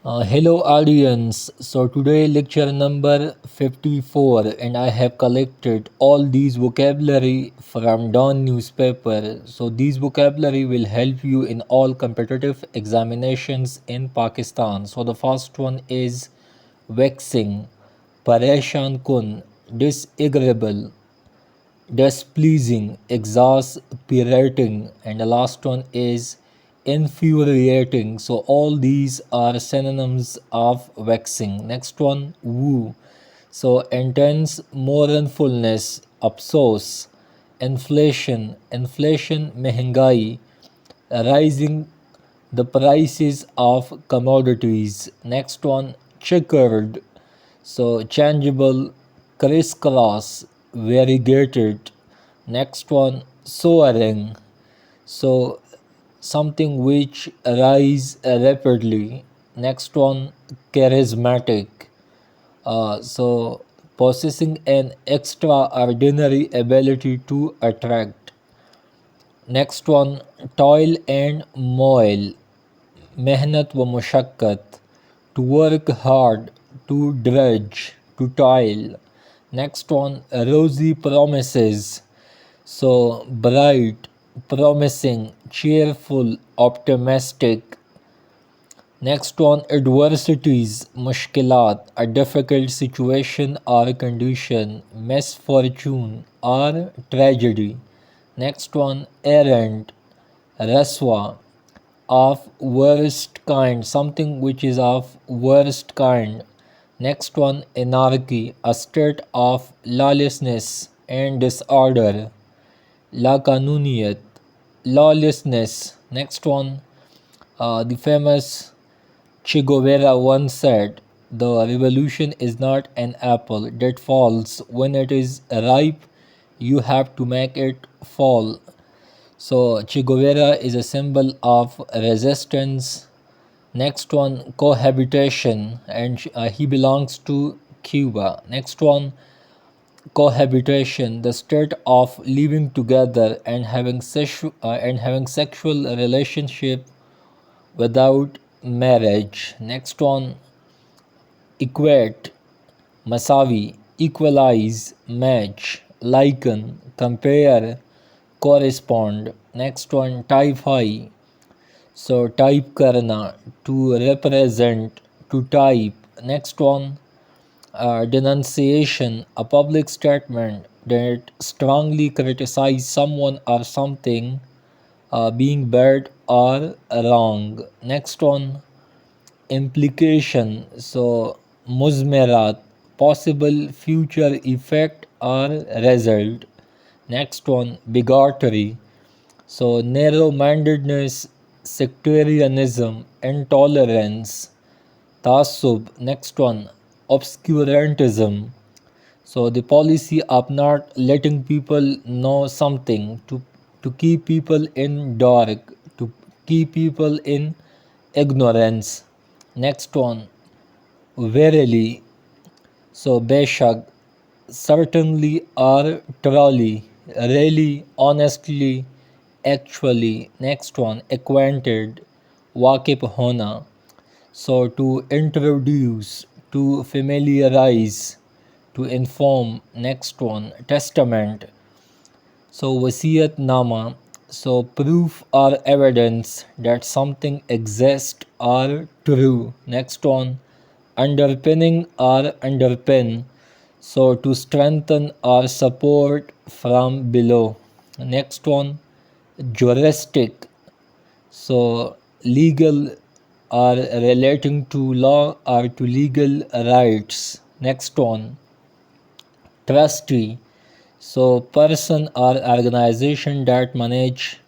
Hello audience. So today lecture number 54 and I have collected all these vocabulary from Dawn newspaper. So these vocabulary will help you in all competitive examinations in Pakistan. So the first one is vexing, pareshan kun, disagreeable, displeasing, exasperating, and the last one is infuriating. So all these are synonyms of vexing. Next one, woo. So intense mournfulness, afsos, inflation, mehengai, rising the prices of commodities. Next one, checkered, so changeable, crisscross, variegated. Next one, soaring, so something which rise rapidly. Next one, charismatic, so possessing an extraordinary ability to attract. Next one, toil and moil, मेहनत व मुशक्क़त, to work hard, to drudge, to toil. Next one, rosy promises, so bright, promising, cheerful, optimistic. Next one, adversities, mushkilat, a difficult situation or condition, misfortune or tragedy. Next one, errant, raswa, of worst kind, something which is of worst kind. Next one, anarchy, a state of lawlessness and disorder. La Kanuniyat, lawlessness. Next one, the famous Che Guevara once said, "The revolution is not an apple that falls when it is ripe, you have to make it fall." So, Che Guevara is a symbol of resistance. Next one, cohabitation, and he belongs to Cuba. Next one, cohabitation, the state of living together and having sexual relationship without marriage. Next one, equate, masavi, equalize, match, liken, compare, correspond. Next one, typify, so type karna, to represent, to type. Next one, denunciation, a public statement that strongly criticizes someone or something being bad or wrong. Next one, implication, so muzmerat, possible future effect or result. Next one, bigotry, so narrow-mindedness, sectarianism, intolerance. Tassub, next one, obscurantism, so the policy of not letting people know something, to keep people in dark, to keep people in ignorance. Next one, verily, so beshak, certainly or truly, really, honestly, actually. Next one, acquainted, waqif hona, so to introduce, to familiarize, to inform. Next one, testament, so wasiyat nama, so proof or evidence that something exists or true. Next one, underpinning or underpin, so to strengthen or support from below. Next one, juristic, so legal or relating to law or to legal rights. Next one, trustee, so person or organization that manage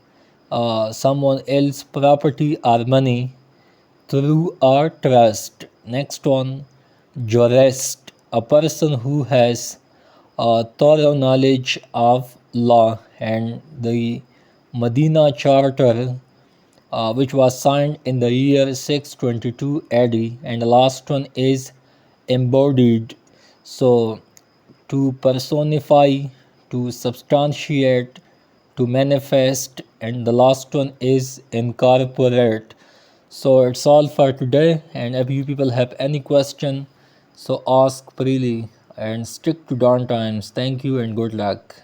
someone else's property or money through a trust. Next one, jurist, a person who has a thorough knowledge of law. And the Medina Charter, which was signed in the year 622 AD, and the last one is embodied, so to personify, to substantiate, to manifest, and the last one is incorporate, So it's all for today, and if you people have any question, so ask freely and stick to dawn times. Thank you and good luck.